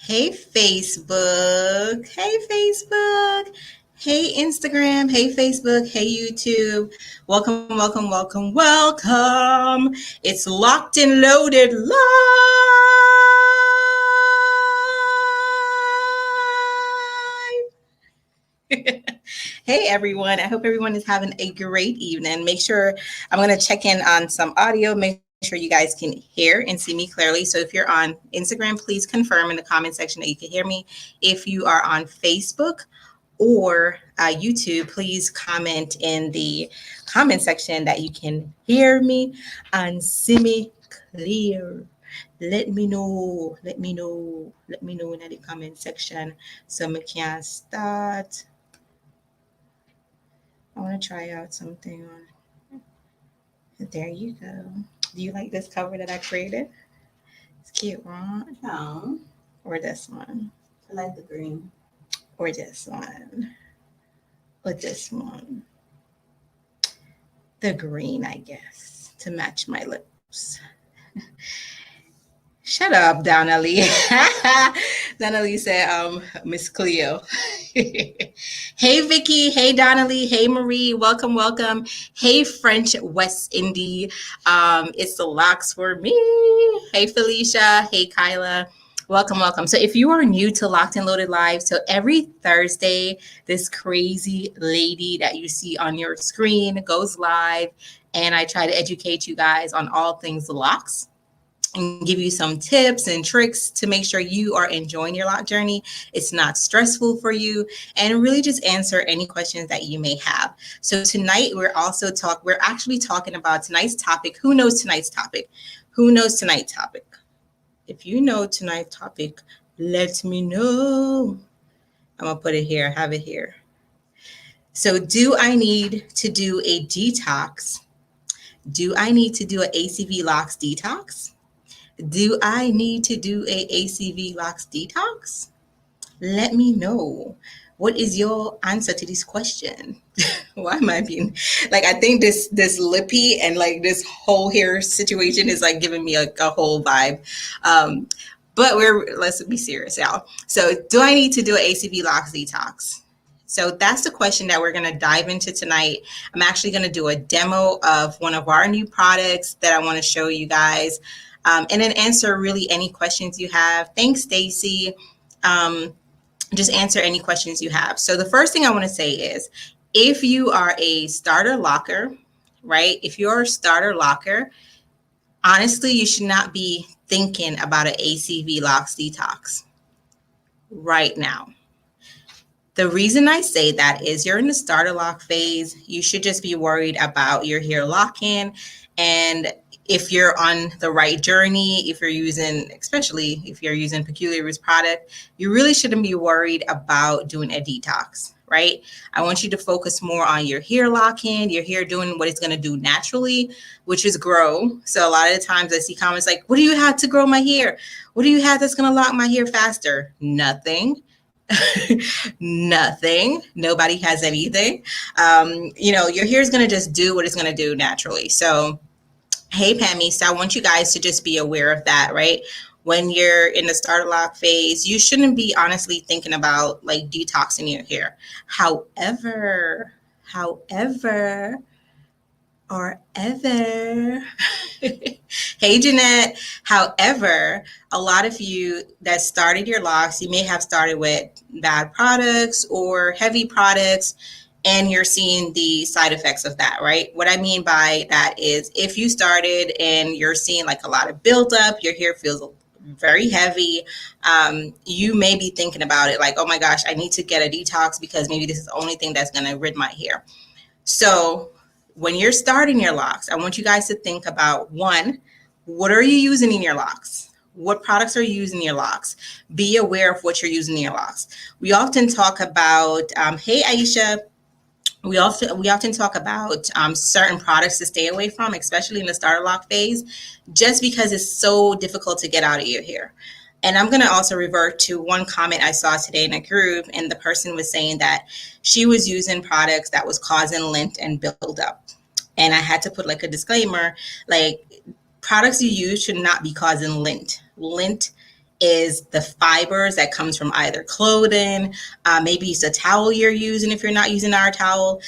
Hey Facebook. Hey Facebook. Hey Instagram. Hey Facebook. Hey YouTube. Welcome, welcome, welcome, welcome. It's Locked and Loaded Live. Hey everyone. I hope everyone is having a great evening. Make sure I'm going to check in on some audio. Make sure you guys can hear and see me clearly. So if you're on Instagram, please confirm in the comment section that you can hear me. If you are on Facebook or YouTube, please comment in the comment section that you can hear me and see me clear. Let me know. Let me know. Let me know in the comment section so we can start. I want to try out something on. There you go. Do you like this cover that I created? It's cute, right? No. Or this one? I like the green. Or this one? Or this one? The green, I guess, to match my lips. Shut up, Donna Lee. Donna Lee said, Miss Cleo. Hey, Vicky. Hey, Donna Lee. Hey, Marie. Welcome, welcome. Hey, French West Indie. It's the locks for me. Hey, Felicia. Hey, Kyla. Welcome, welcome. So if you are new to Locked and Loaded Live, so every Thursday, this crazy lady that you see on your screen goes live, and I try to educate you guys on all things locks and give you some tips and tricks to make sure you are enjoying your lock journey. It's not stressful for you, and really just answer any questions that you may have. So tonight we're actually talking about tonight's topic. Who knows tonight's topic? Who knows tonight's topic? If you know tonight's topic, let me know. I'm gonna put it here, have it here. So do I need to do a detox? Do I need to do an ACV locks detox? Do I need to do a ACV locks detox? Let me know. What is your answer to this question? Why am I being like, I think this lippy and like this whole hair situation is like giving me a whole vibe. But let's be serious, y'all. So do I need to do an ACV locks detox? So that's the question that we're going to dive into tonight. I'm actually going to do a demo of one of our new products that I want to show you guys. And then answer really any questions you have. Thanks, Stacy. Just answer any questions you have. So the first thing I want to say is, if you are a starter locker, right? If you're a starter locker, honestly, you should not be thinking about an ACV locks detox right now. The reason I say that is you're in the starter lock phase. You should just be worried about your hair lock-in, and if you're on the right journey, if you're using, especially if you're using Peculiar Roots product, you really shouldn't be worried about doing a detox, right? I want you to focus more on your hair lock-in, your hair doing what it's going to do naturally, which is grow. So a lot of the times I see comments like, what do you have to grow my hair? What do you have that's going to lock my hair faster? Nothing. Nothing. Nobody has anything. Your hair is going to just do what it's going to do naturally. So hey, Pammy, so I want you guys to just be aware of that, right? When you're in the starter lock phase, you shouldn't be honestly thinking about like detoxing your hair. However, hey, Jeanette. However, a lot of you that started your locks, you may have started with bad products or heavy products. and you're seeing the side effects of that, right? What I mean by that is if you started and you're seeing like a lot of buildup, your hair feels very heavy, you may be thinking about it like, oh my gosh, I need to get a detox because maybe this is the only thing that's going to rid my hair. So when you're starting your locks, I want you guys to think about, one, what are you using in your locks? What products are you using in your locks? Be aware of what you're using in your locks. We often talk about, hey Aisha, we often talk about certain products to stay away from, especially in the starter lock phase, just because it's so difficult to get out of your hair. And I'm going to also revert to one comment I saw today in a group, and the person was saying that she was using products that was causing lint and buildup. And I had to put like a disclaimer, like products you use should not be causing lint. Lint is the fibers that comes from either clothing, maybe it's a towel you're using if you're not using our towel,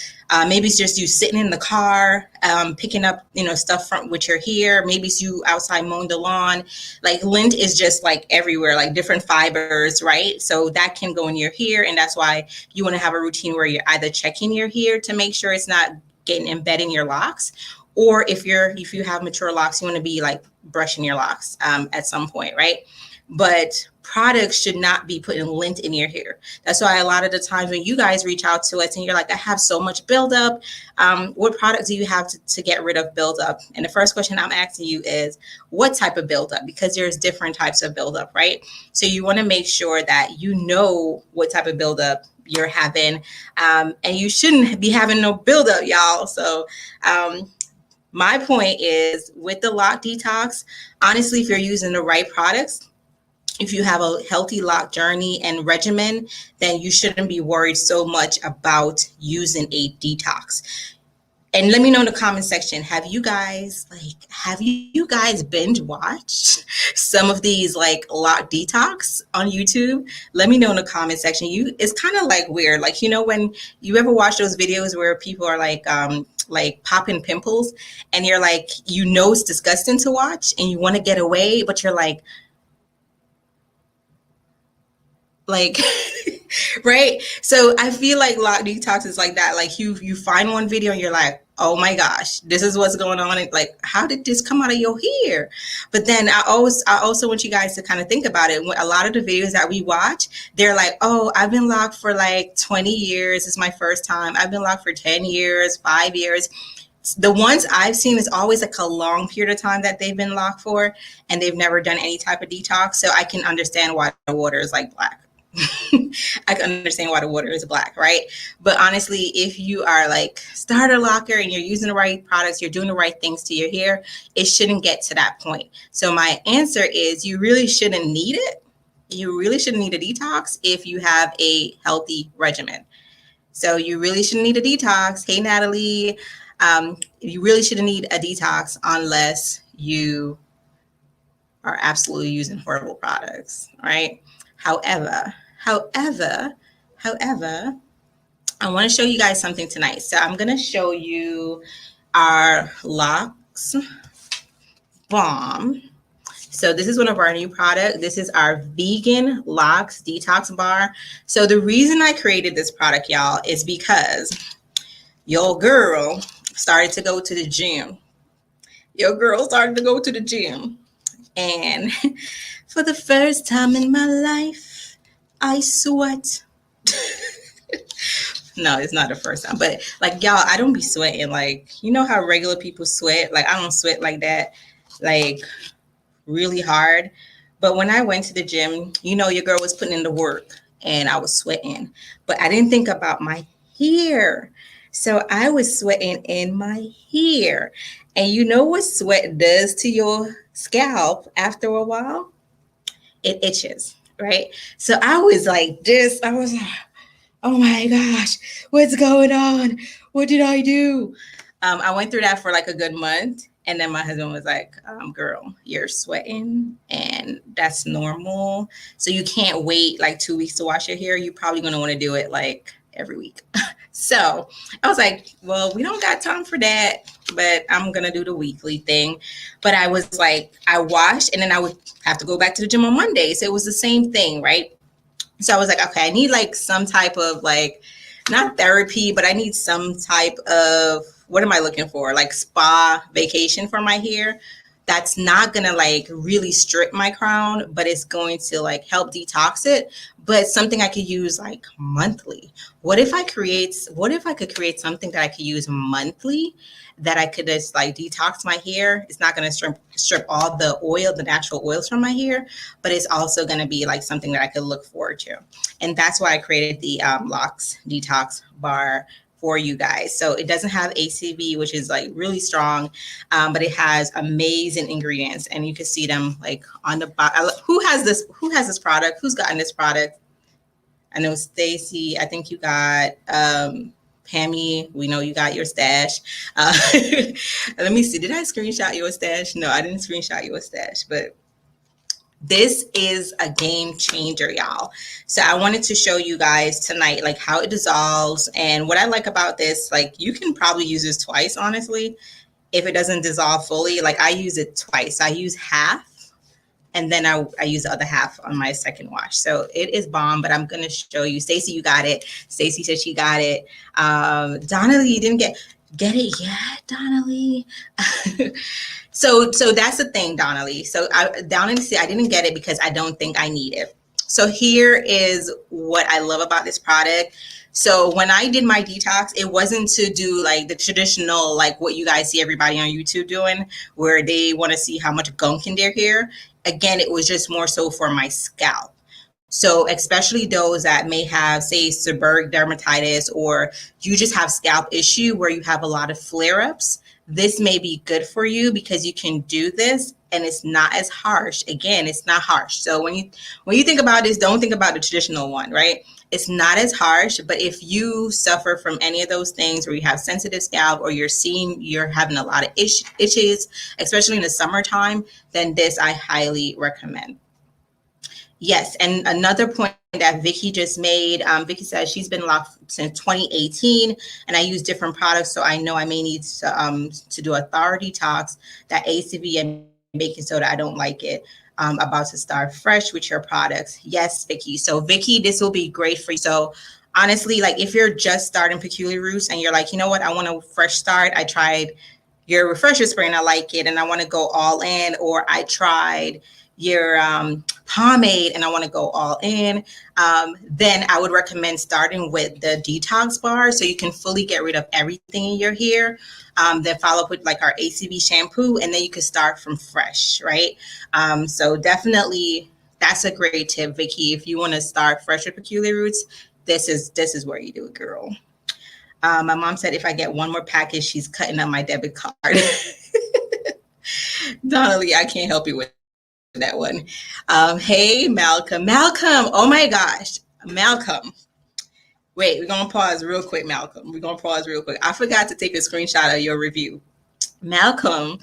maybe it's just you sitting in the car picking up stuff from with your hair, maybe it's you outside mowing the lawn. Like lint is just like everywhere, like different fibers, right? So that can go in your hair, and that's why you want to have a routine where you're either checking your hair to make sure it's not getting embedded in your locks, or if you have mature locks, you want to be like brushing your locks at some point, right? But products should not be putting lint in your hair. That's why a lot of the times when you guys reach out to us and you're like, I have so much buildup, what products do you have to get rid of buildup? And the first question I'm asking you is, what type of buildup? Because there's different types of buildup, right? So you want to make sure that you know what type of buildup you're having, and you shouldn't be having no buildup, y'all. So my point is, with the Loc Detox, honestly, if you're using the right products, if you have a healthy lock journey and regimen, then you shouldn't be worried so much about using a detox. And let me know in the comment section, have you guys binge watched some of these like Loc Detox on YouTube? Let me know in the comment section. It's kind of like weird. Like, when you ever watch those videos where people are like popping pimples and you're like, it's disgusting to watch and you want to get away, but you're like right? So I feel like Loc Detox is like that. Like you find one video and you're like, oh my gosh, this is what's going on. And like, how did this come out of your hair? But then I also want you guys to kind of think about it. A lot of the videos that we watch, they're like, oh, I've been locked for like 20 years. It's my first time. I've been locked for 10 years, 5 years. The ones I've seen is always like a long period of time that they've been locked for, and they've never done any type of detox. So I can understand why the water is like black. I can understand why the water is black, right? But honestly, if you are like starter locker and you're using the right products, you're doing the right things to your hair, it shouldn't get to that point. So my answer is, you really shouldn't need it. You really shouldn't need a detox if you have a healthy regimen. So you really shouldn't need a detox. Hey, Natalie, you really shouldn't need a detox unless you are absolutely using horrible products, right? However, I want to show you guys something tonight. So I'm going to show you our Locks Balm. So this is one of our new products. This is our vegan Locks Detox Bar. So the reason I created this product, y'all, is because your girl started to go to the gym. And for the first time in my life, I sweat. No, it's not the first time, but like, y'all, I don't be sweating. Like, how regular people sweat? Like, I don't sweat like that, like really hard. But when I went to the gym, your girl was putting in the work and I was sweating, but I didn't think about my hair. So I was sweating in my hair. And you know what sweat does to your scalp after a while? It itches, right? So I was like this. I was like, oh my gosh, what's going on? What did I do? I went through that for like a good month. And then my husband was like, girl, you're sweating and that's normal. So you can't wait like 2 weeks to wash your hair. You're probably going to want to do it like every week. So I was like, well, we don't got time for that, but I'm going to do the weekly thing. But I was like, I washed and then I would have to go back to the gym on Monday. So it was the same thing, right? So I was like, okay, I need like some type of like not therapy, but I need some type of, what am I looking for? Like spa vacation for my hair. That's not gonna like really strip my crown, but it's going to like help detox it. But something I could use like monthly. What if I could create something that I could use monthly that I could just like detox my hair? It's not gonna strip all the oil, the natural oils from my hair, but it's also gonna be like something that I could look forward to. And that's why I created the Loc Detox bar for you guys. So it doesn't have ACV, which is like really strong, but it has amazing ingredients, and you can see them like on the bottom. Who has this? Who has this product? Who's gotten this product? I know Stacy. I think you got Pammy. We know you got your stash. Let me see. Did I screenshot your stash? No, I didn't screenshot your stash, but this is a game changer, y'all. So I wanted to show you guys tonight like how it dissolves, and what I like about this, like you can probably use this twice, honestly, if it doesn't dissolve fully. Like I use it twice. I use half, and then I use the other half on my second wash. So it is bomb, but I'm gonna show you. Stacy, you got it. Stacy said she got it. Donnelly, you didn't get it yet, Donnelly. So that's the thing, Donnelly. So Donnelly said I didn't get it because I don't think I need it. So here is what I love about this product. So when I did my detox, it wasn't to do like the traditional, like what you guys see everybody on YouTube doing, where they want to see how much gunk in their hair. Again, it was just more so for my scalp. So especially those that may have, say, seborrheic dermatitis, or you just have scalp issue where you have a lot of flare-ups, this may be good for you because you can do this and it's not as harsh. Again, it's not harsh. So when you think about this, don't think about the traditional one, right? It's not as harsh, but if you suffer from any of those things, where you have sensitive scalp, or you're having a lot of itches, especially in the summertime, then this I highly recommend. Yes, and another point that Vicky just made, Vicky says she's been locked since 2018, and I use different products, so I know I may need to do a thorough detox. That ACV and baking soda, I don't like it. About to start fresh with your products. Yes, Vicky. So Vicky, this will be great for you. So honestly, like if you're just starting Peculiar Roots and you're like, you know what, I want a fresh start. I tried your refresher spray and I like it, and I want to go all in, or I tried your pomade and I want to go all in, then I would recommend starting with the detox bar, so you can fully get rid of everything in your hair. Then follow up with like our ACV shampoo, and then you can start from fresh, right? So definitely that's a great tip, Vicky. If you want to start fresh with Peculiar Roots, this is where you do it, girl. My mom said if I get one more package, she's cutting up my debit card. Donnelly, I can't help you with that one. Hey, Malcolm. Malcolm, oh my gosh. Malcolm. Wait, we're going to pause real quick, Malcolm. We're going to pause real quick. I forgot to take a screenshot of your review. Malcolm,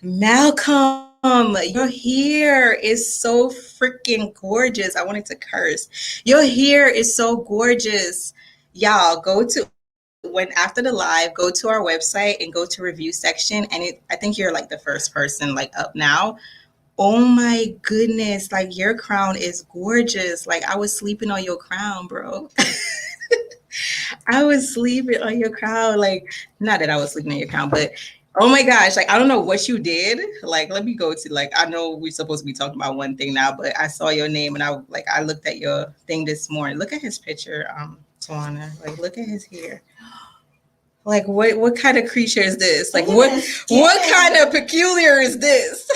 your hair is so freaking gorgeous. I wanted to curse. Your hair is so gorgeous. Y'all, when after the live, go to our website and go to review section. And I think you're like the first person like up now. Oh my goodness, like your crown is gorgeous. Like I was sleeping on your crown, bro. I was sleeping on your crown. Like, not that I was sleeping on your crown, but oh my gosh, like I don't know what you did. Like, let me go to, like, I know we're supposed to be talking about one thing now, but I saw your name and I looked at your thing this morning. Look at his picture, Tawana. Like, look at his hair. Like, what kind of creature is this? Like, what kind of peculiar is this?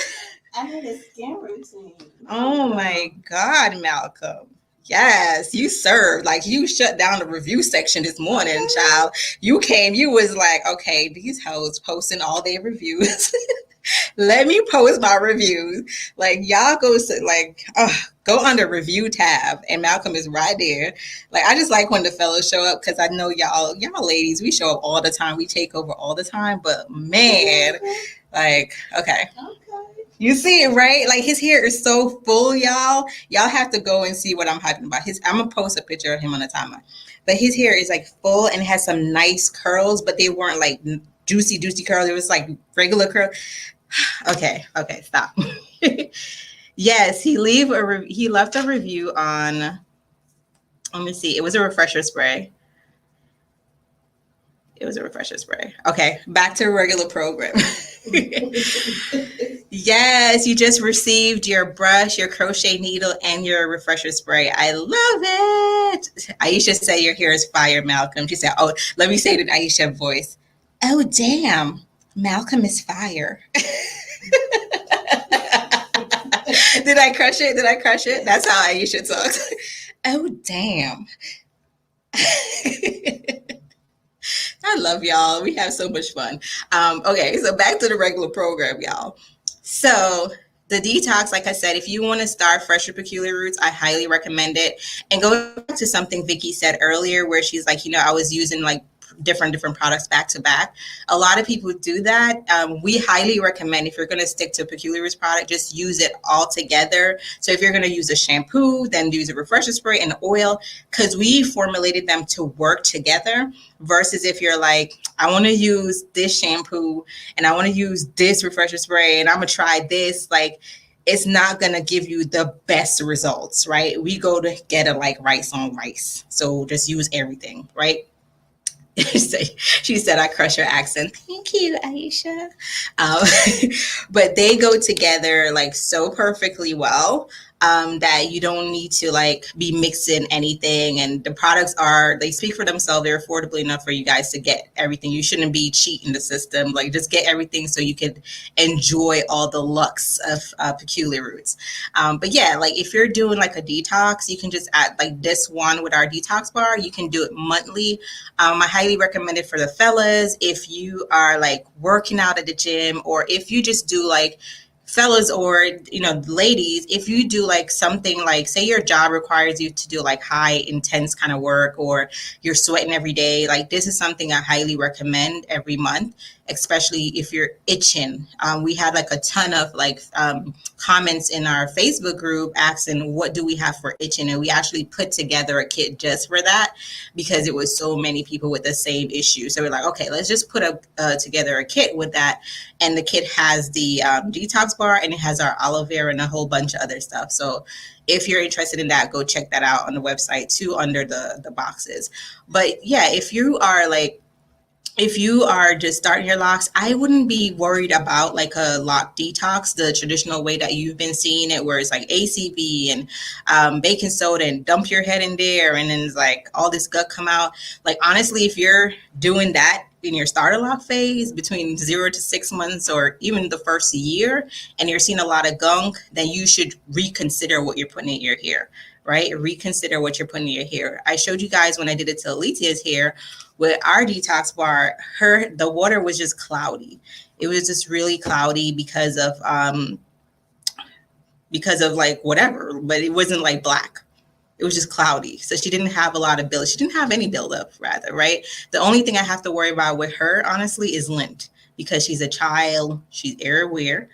I had a skin routine. Oh my God, Malcolm. Yes, you served. Like you shut down the review section this morning, child. You came, you was like, okay, these hoes posting all their reviews. Let me post my reviews. Like y'all go under review tab, and Malcolm is right there. Like I just like when the fellas show up, because I know y'all ladies, we show up all the time. We take over all the time, but man, like okay. You see it, right? Like his hair is so full, y'all. Y'all have to go and see what I'm hyping about. I'm gonna post a picture of him on the timeline. But his hair is like full and has some nice curls, but they weren't like juicy curls. It was like regular curl. Okay, stop. Yes, he left a review on. Let me see. It was a refresher spray. It was a refresher spray. Okay, back to regular program. Yes, you just received your brush, your crochet needle, and your refresher spray. I love it. Aisha said your hair is fire, Malcolm. She said, oh, let me say it in Aisha voice. Oh, damn. Malcolm is fire. Did I crush it? Did I crush it? That's how Aisha talks. Oh, damn. I love y'all. We have so much fun. Okay, so back to the regular program, y'all. So the detox, like I said, if you want to start fresh with peculiar roots, I highly recommend it. And going back to something Vicky said earlier, where she's like, I was using like different products back to back. A lot of people do that. We highly recommend, if you're going to stick to a peculiar roots product, just use it all together. So if you're going to use a shampoo, then use a refresher spray and oil, because we formulated them to work together. Versus if you're like, I want to use this shampoo and I want to use this refresher spray and I'm gonna try this, like it's not gonna give you the best results, right? We go to get it like rice on rice. So just use everything, right? She said, I crush your accent. Thank you, Aisha. Um, but they go together like so perfectly well, that you don't need to like be mixing anything. And the products they speak for themselves. They're affordable enough for you guys to get everything. You shouldn't be cheating the system. Like just get everything so you can enjoy all the lux of peculiar roots. But yeah, like if you're doing like a detox, you can just add like this one with our detox bar. You can do it monthly. I highly recommend it for the fellas if you are like working out at the gym, or if you just do like fellas, or ladies, if you do like something like, say your job requires you to do like high intense kind of work, or you're sweating every day, like this is something I highly recommend every month, especially if you're itching. We had like a ton of like comments in our Facebook group asking what do we have for itching, and we actually put together a kit just for that because it was so many people with the same issue. So we're like, okay, let's just put together a kit with that. And the kit has the detox bar, and it has our aloe vera and a whole bunch of other stuff. So if you're interested in that, go check that out on the website too, under the boxes. But yeah, if you are just starting your locks, I wouldn't be worried about like a lock detox, the traditional way that you've been seeing it, where it's like ACV and baking soda and dump your head in there, and then it's like all this gut come out. Like honestly, if you're doing that in your starter lock phase between 0 to 6 months, or even the first year, and you're seeing a lot of gunk, then you should reconsider what you're putting in your hair, right? Reconsider what you're putting in your hair. I showed you guys when I did it to Alicia's hair with our detox bar, the water was just cloudy. It was just really cloudy because of like whatever, but it wasn't like black. It was just cloudy. So she didn't have a lot of build. She didn't have any buildup, rather, right? The only thing I have to worry about with her, honestly, is lint, because she's a child. She's air aware.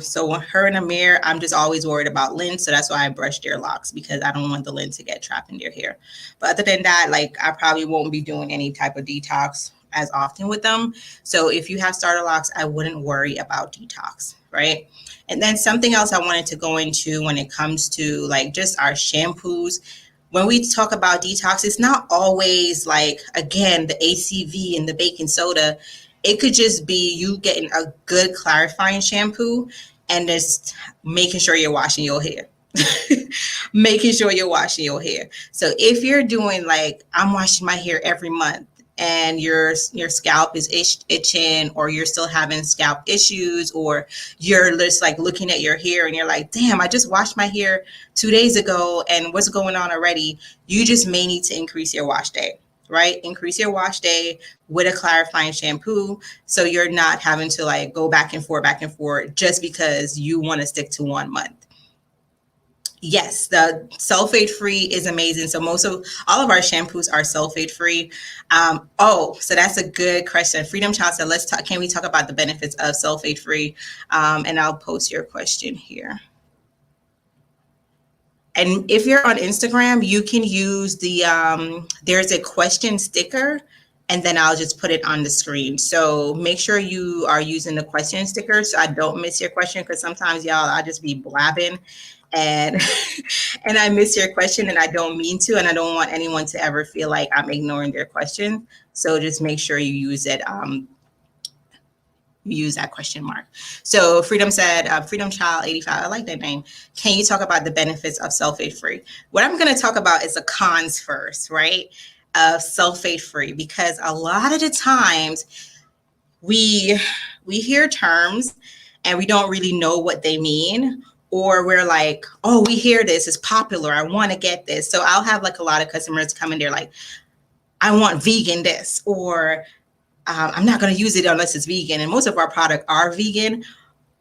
So her in a mirror, I'm just always worried about lint. So that's why I brush their locks, because I don't want the lint to get trapped in their hair. But other than that, like I probably won't be doing any type of detox as often with them. So if you have starter locks, I wouldn't worry about detox, right? And then something else I wanted to go into when it comes to like just our shampoos. When we talk about detox, it's not always like, again, the ACV and the baking soda. It could just be you getting a good clarifying shampoo and just making sure you're washing your hair. Making sure you're washing your hair. So if you're doing like, I'm washing my hair every month, and your scalp is itching, or you're still having scalp issues, or you're just like looking at your hair and you're like, damn, I just washed my hair 2 days ago and what's going on already? You just may need to increase your wash day, right? Increase your wash day with a clarifying shampoo, so you're not having to like go back and forth just because you want to stick to 1 month. Yes, the sulfate free is amazing. So all of our shampoos are sulfate free. So that's a good question. Freedom Child said, let's talk. Can we talk about the benefits of sulfate free? And I'll post your question here. And if you're on Instagram, you can use there's a question sticker and then I'll just put it on the screen. So make sure you are using the question sticker so I don't miss your question, because sometimes y'all I just be blabbing and and I miss your question and I don't mean to, and I don't want anyone to ever feel like I'm ignoring their question. So just make sure you use it. Use that question mark. So Freedom said, Freedom Child 85, I like that name. Can you talk about the benefits of sulfate free? What I'm going to talk about is the cons first, right? Of sulfate free, because a lot of the times we hear terms and we don't really know what they mean, or we're like, oh, we hear this, it's popular, I want to get this. So I'll have like a lot of customers come in there like, I want vegan this, or I'm not going to use it unless it's vegan. And most of our products are vegan.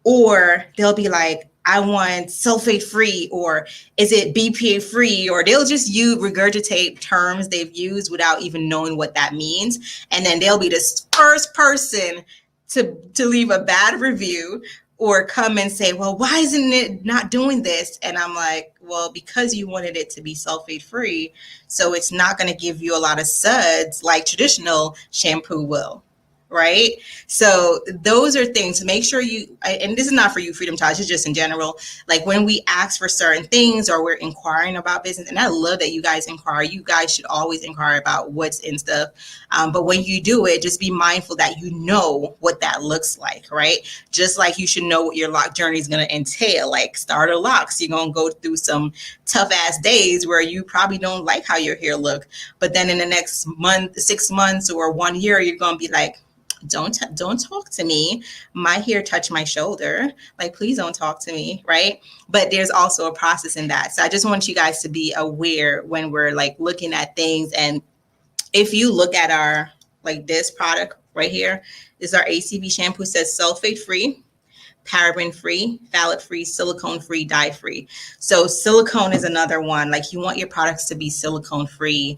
Or they'll be like, I want sulfate free, or is it BPA free? Or they'll just regurgitate terms they've used without even knowing what that means. And then they'll be the first person to leave a bad review or come and say, well, why isn't it not doing this? And I'm like, well, because you wanted it to be sulfate free, so it's not going to give you a lot of suds like traditional shampoo will, right? So those are things. Make sure you, and this is not for you, Freedom Child, it's just in general. Like when we ask for certain things or we're inquiring about business, and I love that you guys inquire. You guys should always inquire about what's in stuff. But when you do it, just be mindful that you know what that looks like, right? Just like you should know what your lock journey is going to entail. Like starter locks, you're going to go through some tough ass days where you probably don't like how your hair look. But then in the next month, 6 months, or 1 year, you're going to be like, don't talk to me. My hair touched my shoulder. Like, please don't talk to me, right? But there's also a process in that. So I just want you guys to be aware when we're like looking at things. And if you look at our, like this product right here, this is our ACV shampoo, says sulfate free, paraben free, phthalate free, silicone free, dye free. So silicone is another one. Like you want your products to be silicone free.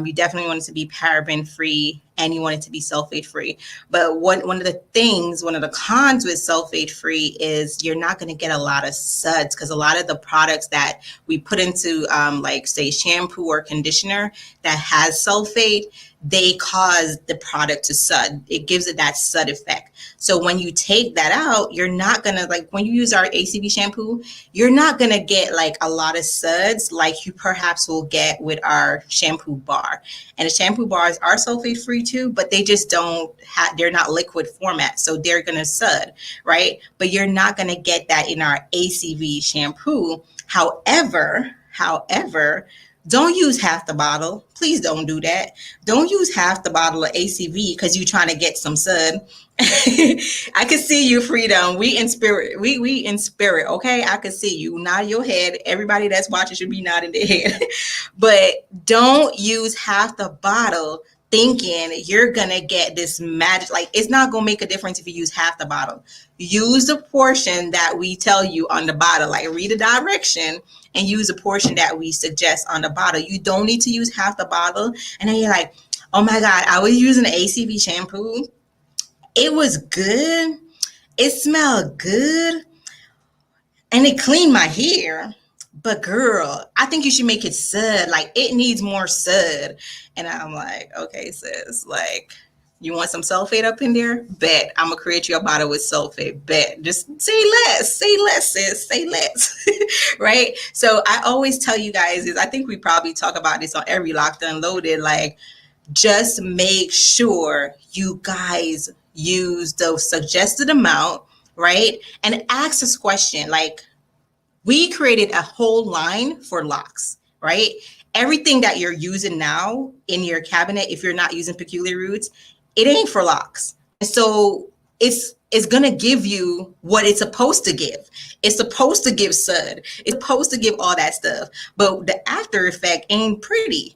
You definitely want it to be paraben free, and you want it to be sulfate free. But one of the cons with sulfate free is you're not going to get a lot of suds, because a lot of the products that we put into like say shampoo or conditioner that has sulfate, they cause the product to sud. It gives it that sud effect. So when you take that out, you're not gonna, like when you use our ACV shampoo, you're not gonna get like a lot of suds like you perhaps will get with our shampoo bar. And the shampoo bars are sulfate free too, but they just they're not liquid format, so they're gonna sud, right? But you're not gonna get that in our ACV shampoo. However, don't use half the bottle. Please don't do that. Don't use half the bottle of ACV because you're trying to get some sud. I can see you, Freedom. We in spirit. We in spirit, okay? I can see you. Nod your head. Everybody that's watching should be nodding their head. But don't use half the bottle thinking you're gonna get this magic. Like, it's not gonna make a difference if you use half the bottle. Use the portion that we tell you on the bottle. Like, read the direction and use the portion that we suggest on the bottle. You don't need to use half the bottle. And then you're like, oh my God, I was using the ACV shampoo. It was good. It smelled good. And it cleaned my hair. But girl, I think you should make it sud. Like, it needs more sud. And I'm like, okay, sis, like, you want some sulfate up in there? Bet. I'm going to create you a bottle with sulfate. Bet. Just say less. Say less, sis. Say less. Right? So I always tell you guys is, I think we probably talk about this on every Locked Unloaded, like, just make sure you guys use the suggested amount, right? And ask this question, like, we created a whole line for locks, right? Everything that you're using now in your cabinet, if you're not using Peculiar Roots, it ain't for locks. And so it's gonna give you what it's supposed to give. It's supposed to give sud. It's supposed to give all that stuff. But the after effect ain't pretty.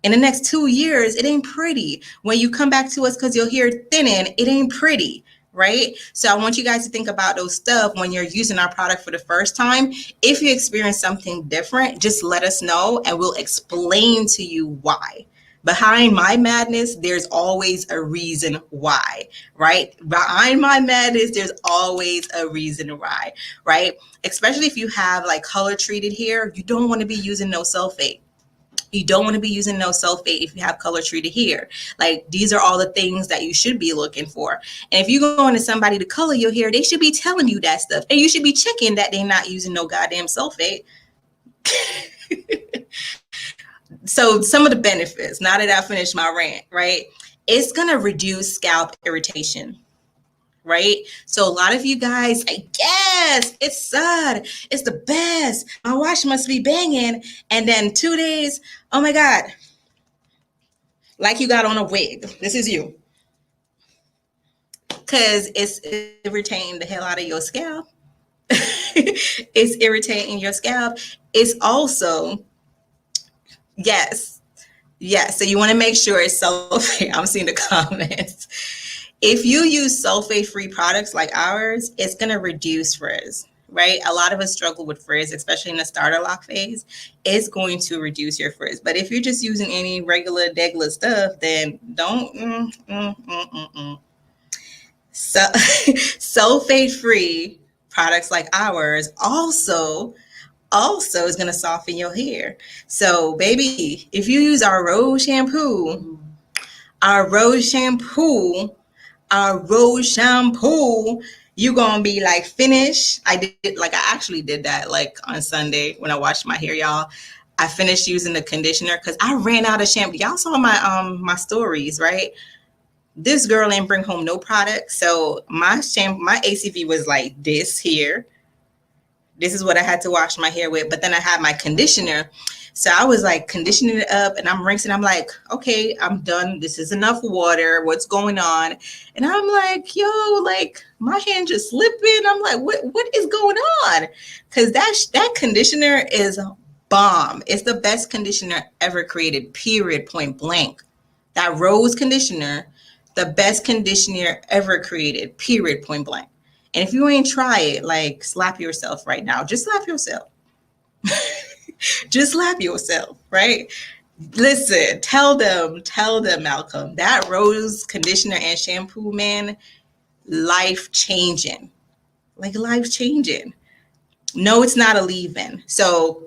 In the next 2 years, it ain't pretty. When you come back to us because your hair thinning, it ain't pretty, right? So I want you guys to think about those stuff when you're using our product for the first time. If you experience something different, just let us know and we'll explain to you why. Behind my madness, there's always a reason why, right? Behind my madness, there's always a reason why, right? Especially if you have like color treated hair, you don't want to be using no sulfate. You don't want to be using no sulfate if you have color treated hair. Like, these are all the things that you should be looking for. And if you go into somebody to color your hair, they should be telling you that stuff. And you should be checking that they're not using no goddamn sulfate. So some of the benefits, now that I finished my rant, right? It's going to reduce scalp irritation, right? So a lot of you guys, like, yes, it's sad, it's the best, my wash must be banging, and then 2 days, oh my god, like you got on a wig. This is you, because it's irritating the hell out of your scalp. It's irritating your scalp. It's also, yes, yes, so you want to make sure it's sulfate. I'm seeing the comments. If you use sulfate-free products like ours, it's going to reduce frizz, right? A lot of us struggle with frizz, especially in the starter lock phase. It's going to reduce your frizz. But if you're just using any regular, degular stuff, then don't. So, sulfate-free products like ours also is going to soften your hair. So, baby, if you use our rose shampoo, you're gonna be like finished. I actually did that like on Sunday when I washed my hair, y'all. I finished using the conditioner because I ran out of shampoo. Y'all saw my stories, right? This girl ain't bring home no product, so my ACV was like this here. This is what I had to wash my hair with. But then I had my conditioner. So I was like conditioning it up and I'm rinsing. I'm like, okay, I'm done. This is enough water. What's going on? And I'm like, yo, like my hand just slipping. I'm like, what is going on? Because that conditioner is bomb. It's the best conditioner ever created, period, point blank. That rose conditioner, the best conditioner ever created, period, point blank. And if you ain't try it, like slap yourself right now. Just slap yourself. Just slap yourself, right? Listen, tell them, Malcolm, that rose conditioner and shampoo, man, life changing. Like life changing. No, it's not a leave-in. So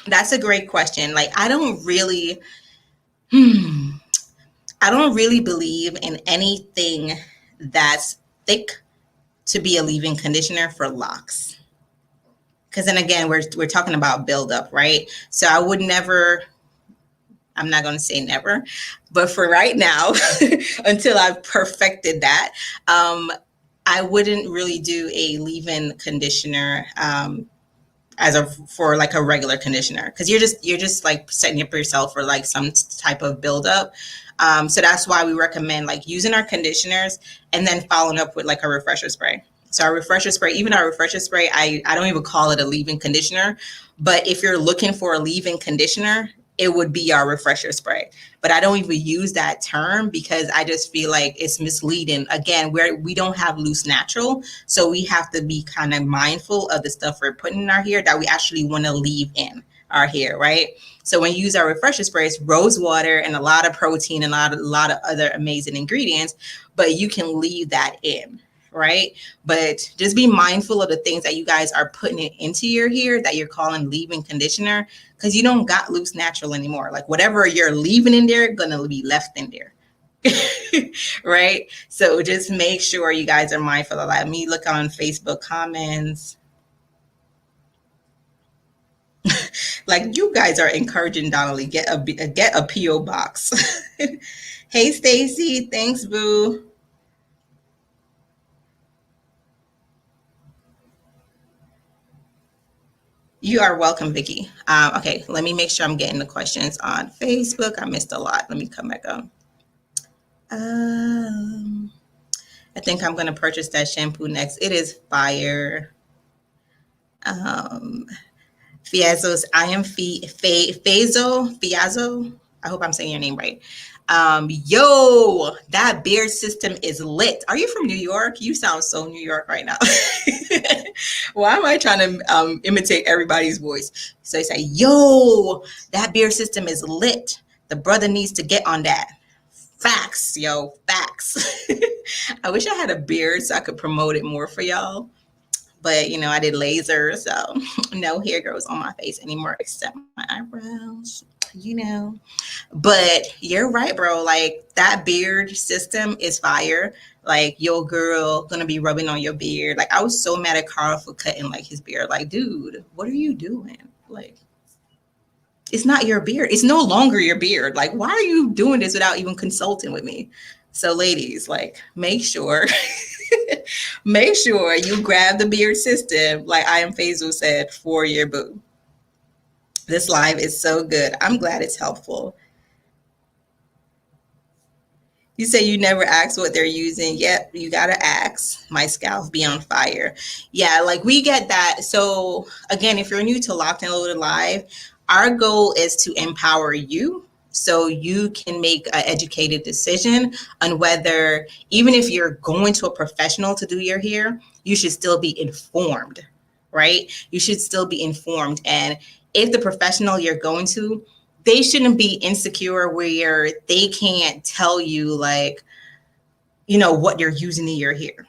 that's a great question. Like I don't really believe in anything that's thick to be a leave-in conditioner for locks. Because then again, we're talking about buildup, right? So I would never, I'm not going to say never, but for right now, until I've perfected that, I wouldn't really do a leave-in conditioner for like a regular conditioner, because you're just like setting up yourself for like some type of buildup. So that's why we recommend like using our conditioners and then following up with like a refresher spray. So our refresher spray, I don't even call it a leave-in conditioner, but if you're looking for a leave-in conditioner, it would be our refresher spray. But I don't even use that term because I just feel like it's misleading. Again, we don't have loose natural, so we have to be kind of mindful of the stuff we're putting in our hair that we actually want to leave in our hair, right? So when you use our refresher spray, it's rose water and a lot of protein and a lot of other amazing ingredients, but you can leave that in, right? But just be mindful of the things that you guys are putting into your hair that you're calling leave-in conditioner, because you don't got loose natural anymore. Like whatever you're leaving in there, gonna be left in there. Right? So just make sure you guys are mindful of that. Let me look on Facebook comments. Like you guys are encouraging Donnelly, get a PO box. Hey Stacy, thanks boo. You are welcome, Vicky. Okay, let me make sure I'm getting the questions on Facebook. I missed a lot. Let me come back on. I think I'm going to purchase that shampoo next. It is fire. Fiazzo's, I am Fiazzo. I hope I'm saying your name right. Yo, that beard system is lit. Are you from New York? You sound so New York right now. Why am I trying to imitate everybody's voice? So they say, yo, that beard system is lit. The brother needs to get on that. Facts, yo, facts. I wish I had a beard so I could promote it more for y'all. But, I did laser, so no hair grows on my face anymore except my eyebrows. you know. But you're right, bro. Like that beard system is fire. Like your girl gonna be rubbing on your beard. Like I was so mad at Carl for cutting like his beard. Like, dude, what are you doing? Like, it's not your beard. It's no longer your beard. Like, why are you doing this without even consulting with me? So, ladies, like, make sure, make sure you grab the beard system, like I am Faisal said, for your boo. This live is so good. I'm glad it's helpful. You say you never ask what they're using. Yep, you gotta ask. My scalp be on fire. Yeah, like we get that. So again, if you're new to Locked and Loaded Live, our goal is to empower you so you can make an educated decision on whether, even if you're going to a professional to do your hair, you should still be informed, right? You should still be informed. And if the professional you're going to, they shouldn't be insecure where they can't tell you like, you know, what you're using in your hair,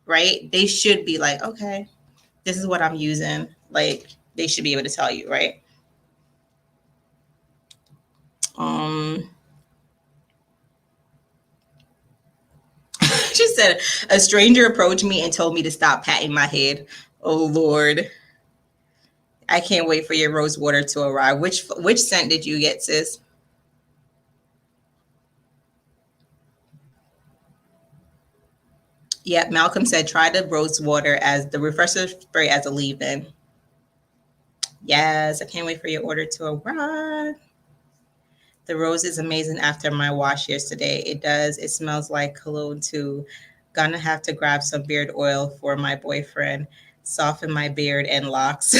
right? They should be like, okay, this is what I'm using. Like they should be able to tell you, right? um she said a stranger approached me and told me to stop patting my head. Oh Lord, I can't wait for your rose water to arrive. Which scent did you get, sis? Yep, Malcolm said try the rose water as the refresher spray as a leave-in. Yes, I can't wait for your order to arrive. The rose is amazing after my wash yesterday. It does. It smells like cologne too. Gonna have to grab some beard oil for my boyfriend. Soften my beard and locks.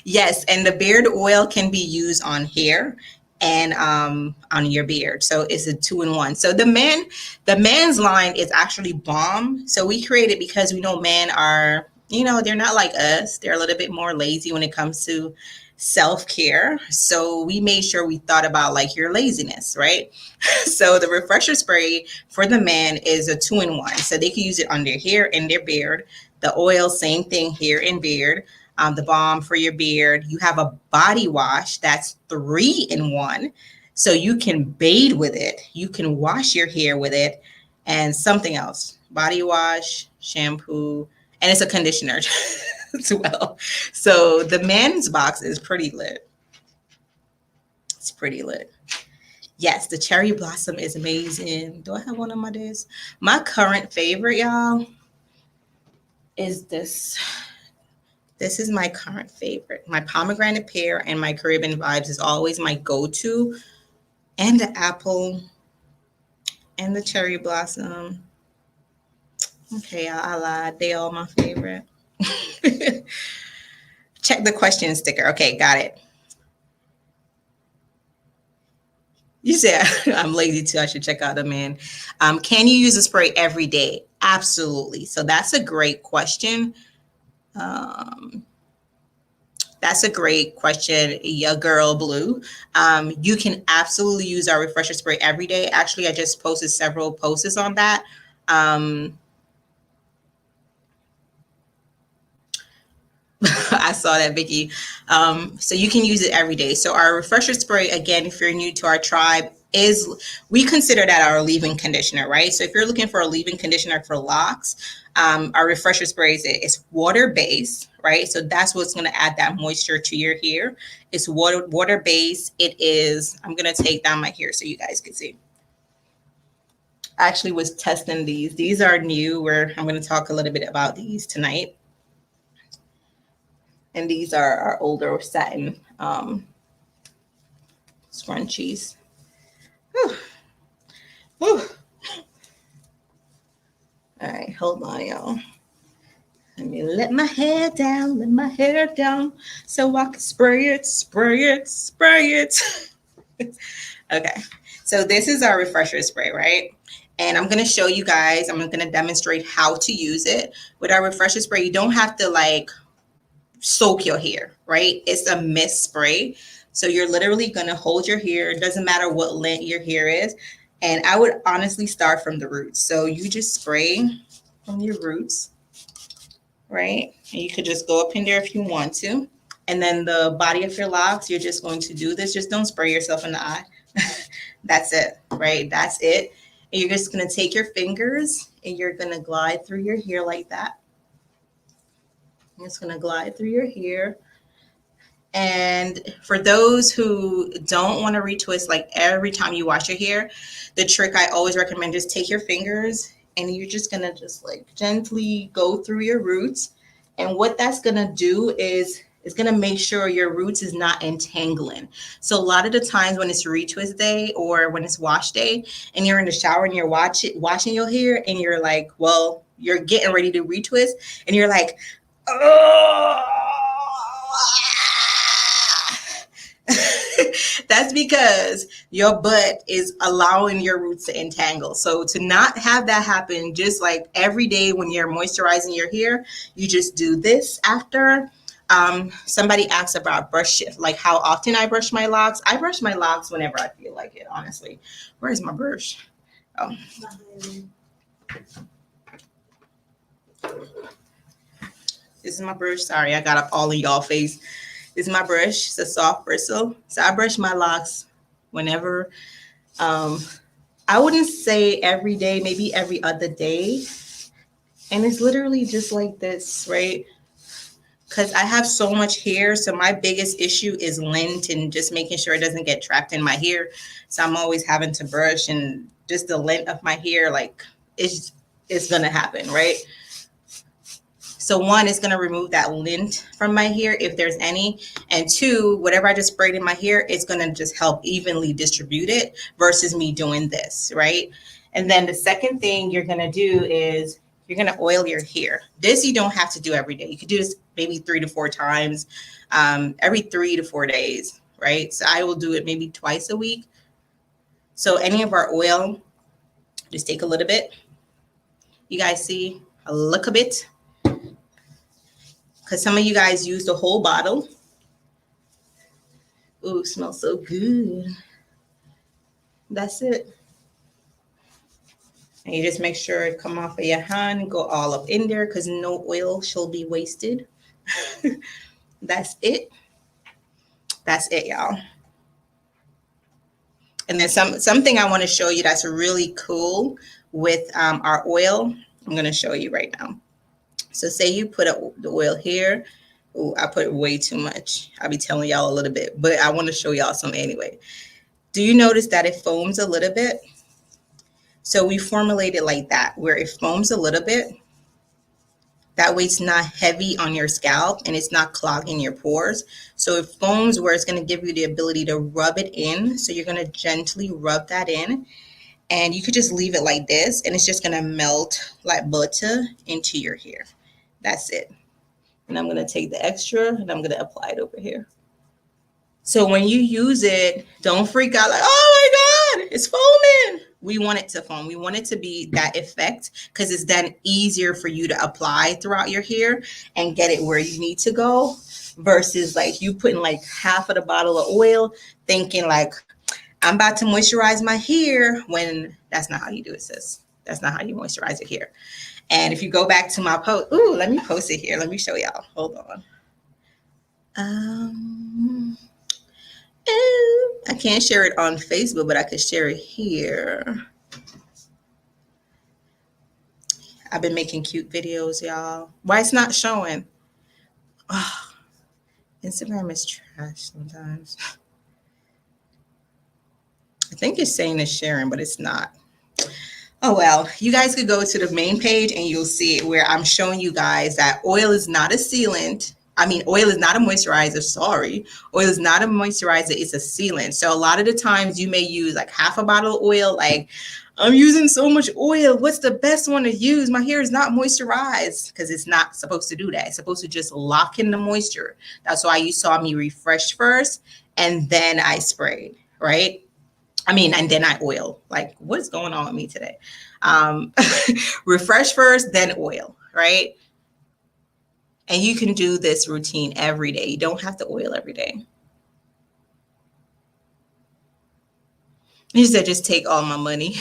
Yes, and the beard oil can be used on hair and on your beard. So it's a two-in-one. So the men's line is actually bomb. So we created because we know men are, you know, they're not like us. They're a little bit more lazy when it comes to self-care. So we made sure we thought about like your laziness, right? So the refresher spray for the man is a two-in-one. So they can use it on their hair and their beard. The oil, same thing, hair and beard. The balm for your beard. You have a body wash that's 3-in-1. So you can bathe with it. You can wash your hair with it, and something else. Body wash, shampoo, and it's a conditioner as well. So the men's box is pretty lit. It's pretty lit. Yes, the cherry blossom is amazing. Do I have one on my desk? My current favorite, y'all, is this. This is my current favorite. My pomegranate pear and my Caribbean vibes is always my go-to. And the apple and the cherry blossom. Okay, I lied. They all my favorite. Check the question sticker. Okay, got it. You said I'm lazy too. I should check out the man. Can you use a spray every day? Absolutely. So that's a great question. Um, That's a great question, your girl Blue. You can absolutely use our refresher spray every day. Actually, I just posted several posts on that. Um, I saw that, Vicky. So you can use it every day. So our refresher spray, again, if you're new to our tribe, is we consider that our leave-in conditioner, right? So if you're looking for a leave-in conditioner for locks, our refresher spray is water-based, right? So that's what's going to add that moisture to your hair. It's water-based. It is. I'm going to take down my hair so you guys can see. I actually was testing these. These are new. I'm going to talk a little bit about these tonight. And these are our older satin scrunchies. Whew. Whew. All right, hold on, y'all. Let me let my hair down so I can spray it, spray it, spray it. Okay, so this is our refresher spray, right? And I'm going to show you guys, I'm going to demonstrate how to use it. With our refresher spray, you don't have to like soak your hair, right? It's a mist spray. So you're literally going to hold your hair. It doesn't matter what length your hair is. And I would honestly start from the roots. So you just spray from your roots, right? And you could just go up in there if you want to. And then the body of your locks, you're just going to do this. Just don't spray yourself in the eye. That's it, right? That's it. And you're just going to take your fingers and you're going to glide through your hair like that. You're just going to glide through your hair. And for those who don't want to retwist, like every time you wash your hair, the trick I always recommend, just take your fingers and you're just going to just like gently go through your roots. And what that's going to do is it's going to make sure your roots is not entangling. So a lot of the times when it's retwist day or when it's wash day and you're in the shower and you're washing your hair and you're like, well, you're getting ready to retwist and you're like, oh, that's because your butt is allowing your roots to entangle. So to not have that happen, just like every day when you're moisturizing your hair, you just do this after. Somebody asked about brush shift, like how often I brush my locks. I brush my locks whenever I feel like it, honestly. Where's my brush? Oh. This is my brush. Sorry, I got up all in y'all face. This is my brush. It's a soft bristle. So I brush my locks whenever. I wouldn't say every day, maybe every other day. And it's literally just like this, right? Because I have so much hair. So my biggest issue is lint and just making sure it doesn't get trapped in my hair. So I'm always having to brush and just the lint of my hair, like it's going to happen, right? So one, is going to remove that lint from my hair if there's any. And two, whatever I just sprayed in my hair, it's going to just help evenly distribute it versus me doing this, right? And then the second thing you're going to do is you're going to oil your hair. This you don't have to do every day. You could do this maybe 3 to 4 times, every 3 to 4 days, right? So I will do it maybe twice a week. So any of our oil, just take a little bit. You guys see a little bit? Because some of you guys use the whole bottle. Ooh, smells so good. That's it. And you just make sure it come off of your hand and go all up in there because no oil shall be wasted. That's it. That's it, y'all. And then something I want to show you that's really cool with our oil. I'm going to show you right now. So say you put the oil here. Ooh, I put way too much. I'll be telling y'all a little bit, but I want to show y'all some anyway. Do you notice that it foams a little bit? So we formulate it like that, where it foams a little bit. That way it's not heavy on your scalp and it's not clogging your pores. So it foams where it's going to give you the ability to rub it in. So you're going to gently rub that in. And you could just leave it like this and it's just going to melt like butter into your hair. That's it. And I'm going to take the extra and I'm going to apply it over here. So when you use it, don't freak out like, oh my God, it's foaming. We want it to foam. We want it to be that effect because it's then easier for you to apply throughout your hair and get it where you need to go versus like you putting like half of the bottle of oil thinking like, I'm about to moisturize my hair when that's not how you do it, sis. That's not how you moisturize your hair. And if you go back to my post, ooh, let me post it here. Let me show y'all. Hold on. I can't share it on Facebook, but I could share it here. I've been making cute videos, y'all. Why it's not showing? Oh, Instagram is trash sometimes. I think it's saying it's sharing, but it's not. Oh, well, you guys could go to the main page and you'll see it where I'm showing you guys that oil is not a sealant. I mean, oil is not a moisturizer. Sorry. Oil is not a moisturizer. It's a sealant. So a lot of the times you may use like half a bottle of oil. Like, I'm using so much oil. What's the best one to use? My hair is not moisturized because it's not supposed to do that. It's supposed to just lock in the moisture. That's why you saw me refresh first and then I sprayed, right? I mean, and then I oil. Like, what's going on with me today? Refresh first, then oil, right? And you can do this routine every day. You don't have to oil every day. You said just take all my money.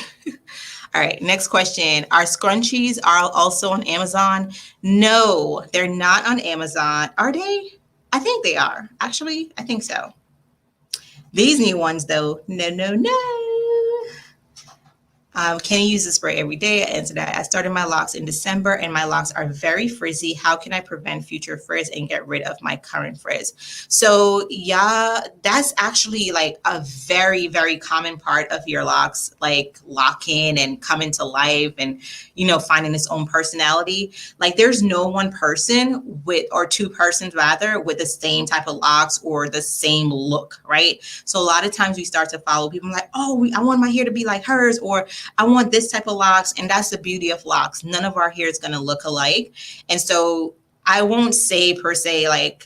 All right, next question. Our scrunchies are also on Amazon? No, they're not on Amazon. Are they? I think they are. Actually, I think so. These new ones, though, no, no, no. Can you use the spray every day? I answered that. I started my locks in December and my locks are very frizzy. How can I prevent future frizz and get rid of my current frizz? So, yeah, that's actually like a very, very common part of your locks, like locking and coming to life and, finding its own personality. Like, there's no one person with, or two persons rather, with the same type of locks or the same look, right? So, a lot of times we start to follow people like, oh, I want my hair to be like hers, or I want this type of locks. And that's the beauty of locks. None of our hair is going to look alike. And so I won't say per se, like,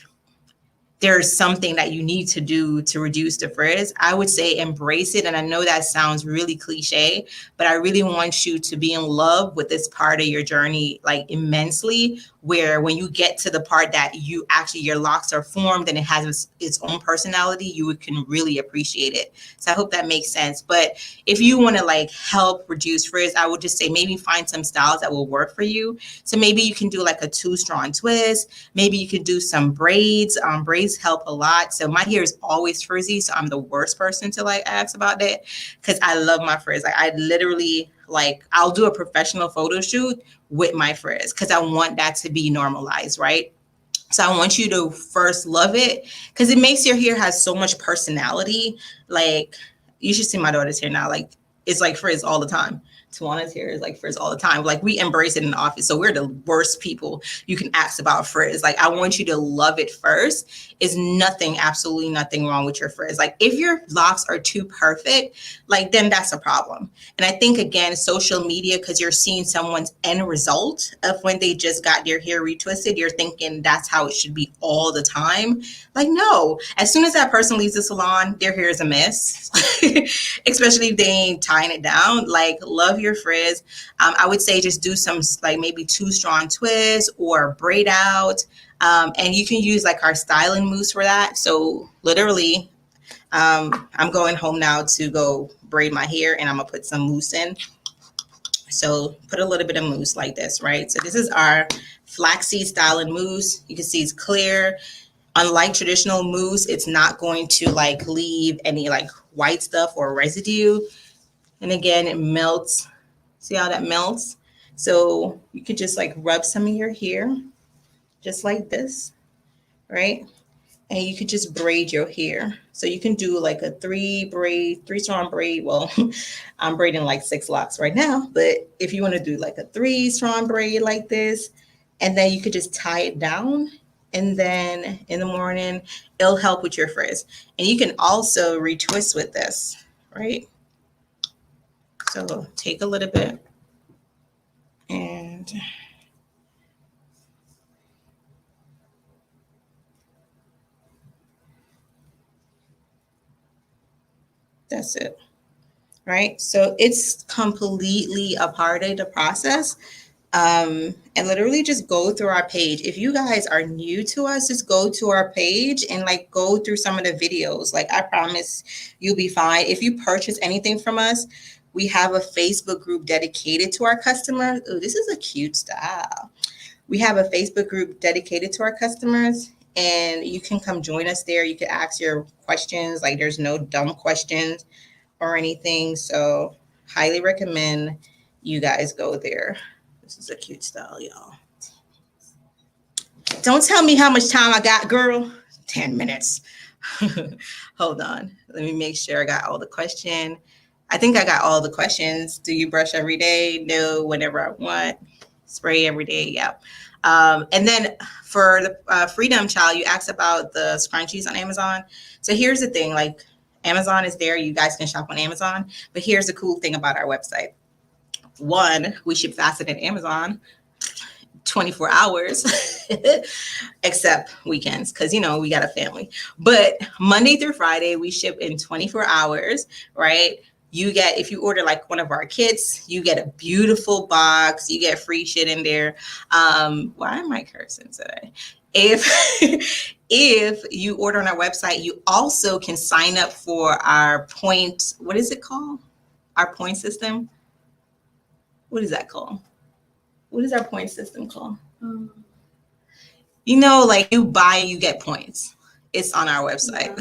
there's something that you need to do to reduce the frizz. I would say embrace it. And I know that sounds really cliche, but I really want you to be in love with this part of your journey, like immensely, where when you get to the part that you actually, your locks are formed and it has its own personality, you can really appreciate it. So I hope that makes sense. But if you want to like help reduce frizz, I would just say maybe find some styles that will work for you. So maybe you can do like a 2-strand twist. Maybe you could do some braids. Braids help a lot. So my hair is always frizzy, so I'm the worst person to like ask about that because I love my frizz. Like I literally like I'll do a professional photo shoot with my frizz because I want that to be normalized, right? So I want you to first love it because it makes your hair has so much personality. Like you should see my daughter's hair now. Like it's like frizz all the time. Tawana's hair is like frizz all the time. Like we embrace it in the office. So we're the worst people you can ask about frizz. Like I want you to love it first. Is nothing, absolutely nothing wrong with your frizz. Like if your locks are too perfect, like then that's a problem. And I think again, social media, because you're seeing someone's end result of when they just got their hair retwisted, you're thinking that's how it should be all the time. Like no, as soon as that person leaves the salon, their hair is a mess, especially if they ain't tying it down. Like love your frizz. I would say just do some like maybe 2-strand twists or braid out. And you can use like our styling mousse for that. So literally, I'm going home now to go braid my hair and I'm gonna put some mousse in. So put a little bit of mousse like this, right? So this is our flaxseed styling mousse. You can see it's clear. Unlike traditional mousse, it's not going to like leave any like white stuff or residue. And again, it melts. See how that melts? So you could just like rub some of your hair just like this, right? And you could just braid your hair. So you can do like a 3-strand braid. Well, I'm braiding like 6 locks right now, but if you want to do like a 3-strand braid like this, and then you could just tie it down. And then in the morning, it'll help with your frizz. And you can also retwist with this, right? So take a little bit and that's it, right? So it's completely a part of the process. And literally just go through our page. If you guys are new to us, just go to our page and like go through some of the videos. Like I promise you'll be fine. If you purchase anything from us, we have a Facebook group dedicated to our customers. Oh, this is a cute style. We have a Facebook group dedicated to our customers and you can come join us there. You can ask your questions. Like there's no dumb questions or anything. So highly recommend you guys go there. This is a cute style, y'all. Don't tell me how much time I got, girl. 10 minutes. Hold on. Let me make sure I got all the questions. I think I got all the questions. Do you brush every day? No, whenever I want. Spray every day. Yep. And then for the Freedom Child, you asked about the scrunchies on Amazon. So here's the thing, like Amazon is there. You guys can shop on Amazon. But here's the cool thing about our website. One, we ship faster than Amazon, 24 hours, except weekends, because, we got a family. But Monday through Friday, we ship in 24 hours, right? You get, if you order like one of our kits, you get a beautiful box. You get free shit in there. Why am I cursing today? If you order on our website, you also can sign up for our point. What is it called? Our point system. What is that called? What is our point system called? like you buy, you get points. It's on our website.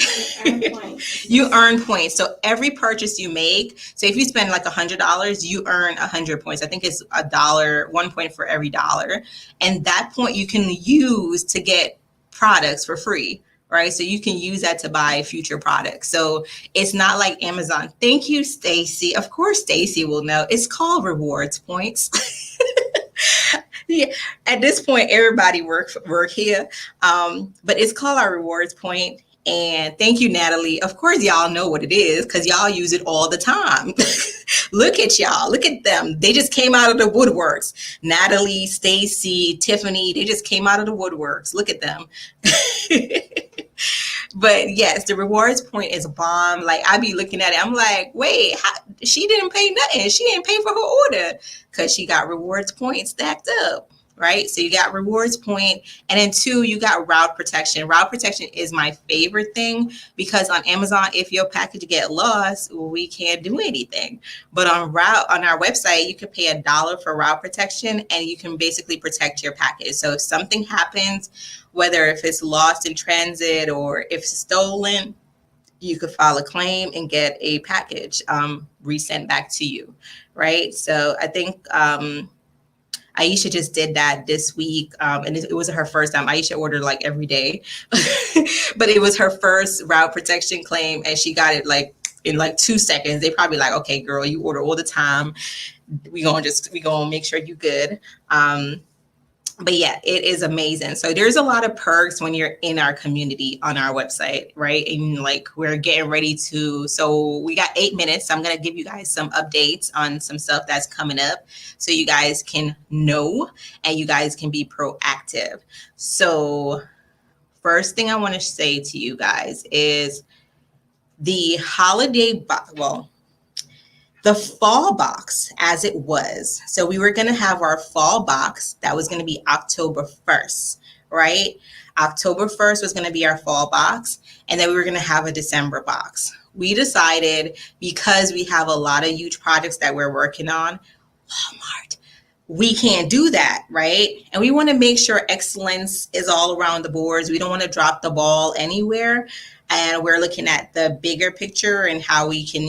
Yeah, you earn points. You earn points. So every purchase you make, so if you spend like $100, you earn 100 points. I think it's $1, 1 point for every dollar. And that point you can use to get products for free, right? So you can use that to buy future products. So it's not like Amazon. Thank you, Stacy. Of course, Stacy will know. It's called rewards points. Yeah, at this point, everybody work here, but it's called our rewards point. And thank you, Natalie. Of course, y'all know what it is because y'all use it all the time. Look at y'all. Look at them. They just came out of the woodworks. Natalie, Stacy, Tiffany, they just came out of the woodworks. Look at them. But yes, the rewards point is bomb. Like I be looking at it, I'm like, wait, she didn't pay nothing. She didn't pay for her order because she got rewards points stacked up, right? So you got rewards point, and then 2, you got route protection. Route protection is my favorite thing because on Amazon, if your package get lost, we can't do anything. But on our website, you can pay $1 for route protection, and you can basically protect your package. So if something happens, whether if it's lost in transit or if it's stolen, you could file a claim and get a package resent back to you, right? So I think Aisha just did that this week, and it wasn't her first time. Aisha ordered like every day, but it was her first route protection claim, and she got it like in like 2 seconds. They probably like, okay, girl, you order all the time. We gonna make sure you good. But yeah, it is amazing. So there's a lot of perks when you're in our community on our website, right? And like we're getting ready to, so we got 8 minutes. So I'm going to give you guys some updates on some stuff that's coming up so you guys can know and you guys can be proactive. So first thing I want to say to you guys is the holiday, the fall box as it was. So we were going to have our fall box that was going to be October 1st, right? October 1st was going to be our fall box. And then we were going to have a December box. We decided because we have a lot of huge projects that we're working on, Walmart, we can't do that, right? And we want to make sure excellence is all around the boards. We don't want to drop the ball anywhere. And we're looking at the bigger picture and how we can,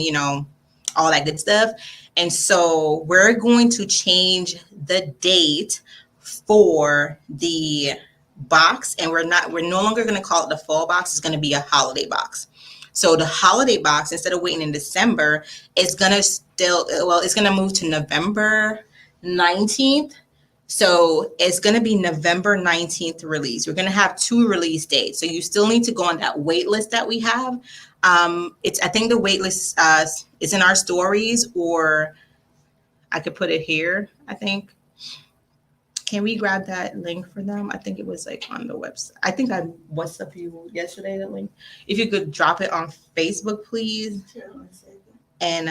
all that good stuff. And so we're going to change the date for the box, and we're no longer going to call it the fall box. It's going to be a holiday box. So the holiday box, instead of waiting in December, it's going to move to November 19th. So it's going to be November 19th release. We're going to have 2 release dates. So you still need to go on that wait list that we have. I think the wait list is in our stories, or I could put it here, I think. Can we grab that link for them? I think it was like on the website. I think I WhatsApped you yesterday, the link. If you could drop it on Facebook, please. Sure, and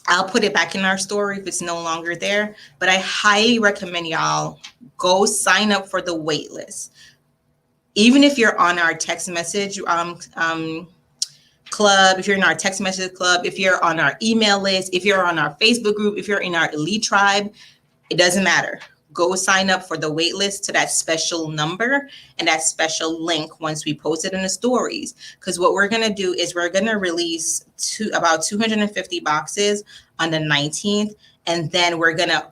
I'll put it back in our story if it's no longer there. But I highly recommend y'all go sign up for the wait list. Even if you're on our text message club, if you're in our text message club, if you're on our email list, if you're on our Facebook group, if you're in our elite tribe, it doesn't matter. Go sign up for the wait list to that special number and that special link once we post it in the stories. Because what we're going to do is we're going to release about 250 boxes on the 19th. And then we're going to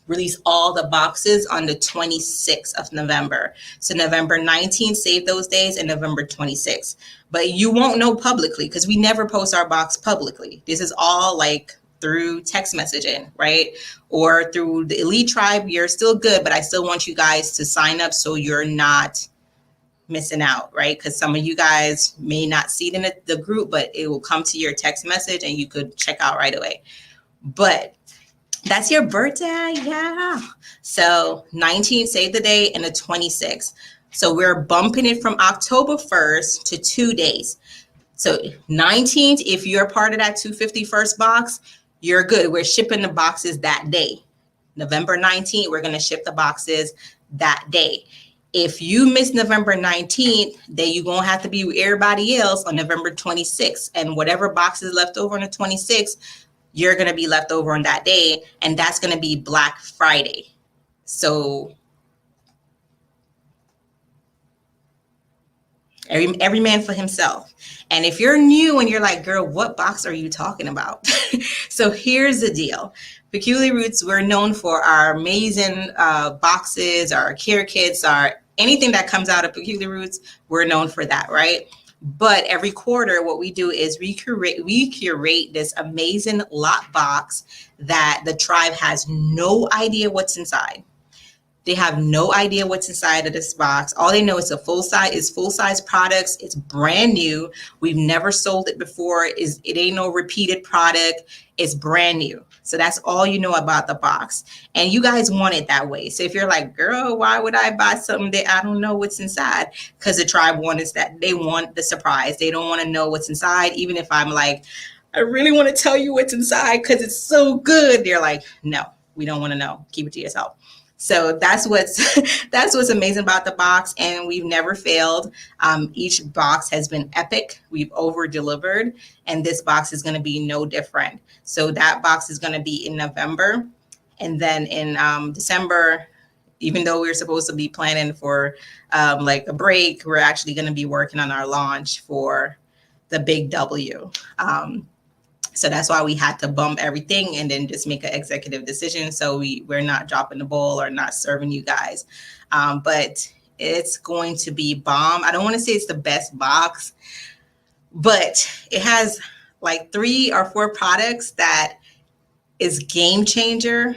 release all the boxes on the 26th of November. So November 19th, save those days, and November 26th. But you won't know publicly because we never post our box publicly. This is all like through text messaging, right? Or through the elite tribe. You're still good, but I still want you guys to sign up so you're not missing out, right? Because some of you guys may not see it in the group, but it will come to your text message and you could check out right away. But that's your birthday, yeah. So 19th, save the date, and the 26th. So we're bumping it from October 1st to 2 days. So 19th, if you're part of that 251st box, you're good. We're shipping the boxes that day. November 19th, we're going to ship the boxes that day. If you miss November 19th, then you're going to have to be with everybody else on November 26th. And whatever box is left over on the 26th, you're going to be left over on that day. And that's going to be Black Friday. So Every man for himself. And if you're new and you're like, girl, what box are you talking about? So here's the deal. Peculiar Roots, we're known for our amazing boxes, our care kits, our anything that comes out of Peculiar Roots, we're known for that, right? But every quarter, what we do is we curate this amazing lot box that the tribe has no idea what's inside. They have no idea what's inside of this box. All they know is full size products. It's brand new. We've never sold it before. It ain't no repeated product. It's brand new. So that's all you know about the box. And you guys want it that way. So if you're like, girl, why would I buy something that I don't know what's inside? Because the tribe wants that they want the surprise. They don't want to know what's inside. Even if I'm like, I really want to tell you what's inside because it's so good. They're like, no, we don't want to know. Keep it to yourself. So that's what's that's what's amazing about the box, and we've never failed. Each box has been epic. We've over delivered, and this box is going to be no different. So that box is going to be in November, and then in December, even though we're supposed to be planning for like a break, we're actually going to be working on our launch for the big W. So that's why we had to bump everything and then just make an executive decision. So we're not dropping the ball or not serving you guys. But it's going to be bomb. I don't want to say it's the best box, but it has like 3 or 4 products that is game changer.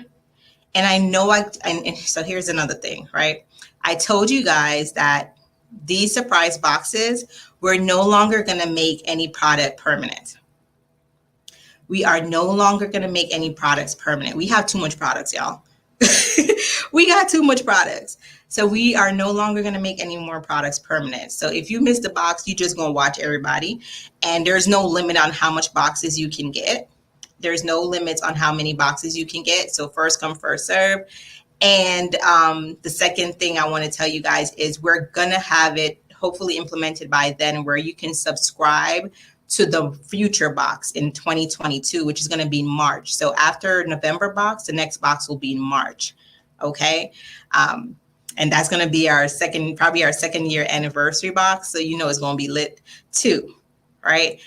And I know and so here's another thing, right? I told you guys that these surprise boxes, we're no longer going to make any product permanent. We are no longer going to make any products permanent. We have too much products, y'all. We got too much products. So we are no longer going to make any more products permanent. So if you miss the box, you just going to watch everybody. And there's no limit on how much boxes you can get. There's no limits on how many boxes you can get. So first come, first serve. And the second thing I want to tell you guys is we're going to have it hopefully implemented by then where you can subscribe to the future box in 2022, which is going to be in March. So after November box, the next box will be in March. Okay. And that's going to be probably our second year anniversary box. So, you know, it's going to be lit too. Right.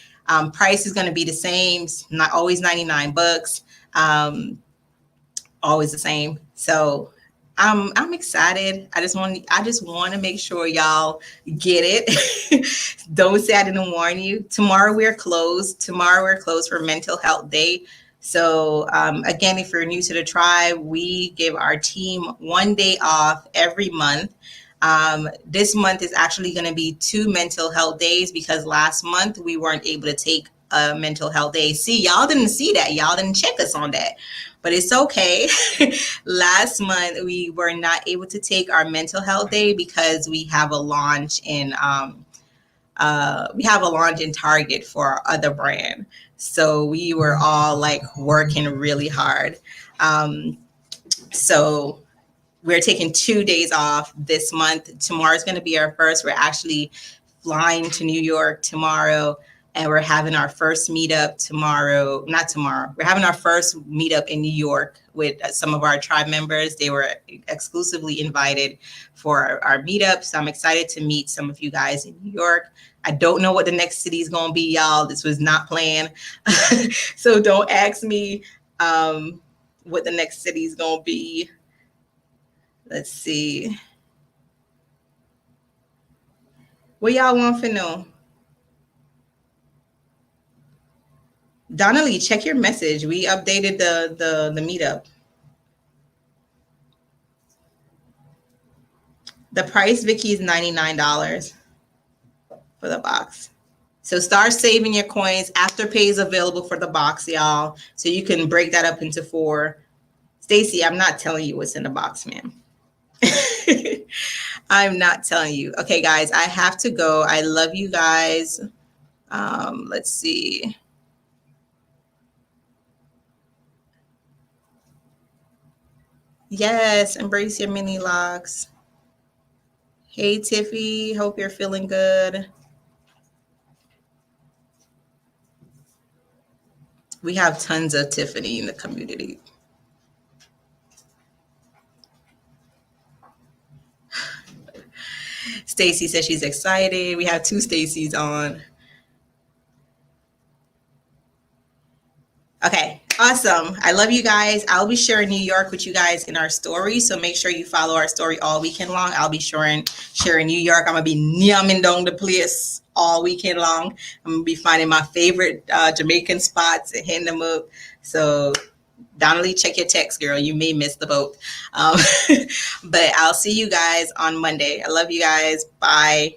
Price is going to be the same. Not always $99. Always the same. So I'm excited. I just want to make sure y'all get it. Don't say I didn't warn you. Tomorrow we're closed. Tomorrow we're closed for Mental Health Day. So again, if you're new to the tribe, we give our team 1 day off every month. This month is actually going to be 2 mental health days because last month we weren't able to take a mental health day. See, y'all didn't see that. Y'all didn't check us on that. But it's okay. Last month, we were not able to take our mental health day because we have a launch in Target for our other brand. So we were all like working really hard. So we're taking 2 days off this month. Tomorrow's going to be our first. We're actually flying to New York tomorrow. And we're having our first meetup tomorrow. Not tomorrow. We're having our first meetup in New York with some of our tribe members. They were exclusively invited for our meetup. So I'm excited to meet some of you guys in New York. I don't know what the next city is going to be, y'all. This was not planned. So don't ask me what the next city is going to be. Let's see. What y'all want to know? Donnelly, check your message. We updated the meetup. The price, Vicky, is $99 for the box. So start saving your coins. Afterpay is available for the box, y'all. So you can break that up into 4. Stacy, I'm not telling you what's in the box, ma'am. I'm not telling you. Okay, guys, I have to go. I love you guys. Let's see. Yes, embrace your mini locks. Hey, Tiffy, hope you're feeling good. We have tons of Tiffany in the community. Stacy says she's excited. We have two Stacys on. Okay, awesome. I love you guys. I'll be sharing New York with you guys in our story. So make sure you follow our story all weekend long. I'll be sharing New York. I'm going to be yamming down the place all weekend long. I'm going to be finding my favorite Jamaican spots and hitting them up. So Donnelly, check your text, girl. You may miss the boat. But I'll see you guys on Monday. I love you guys. Bye.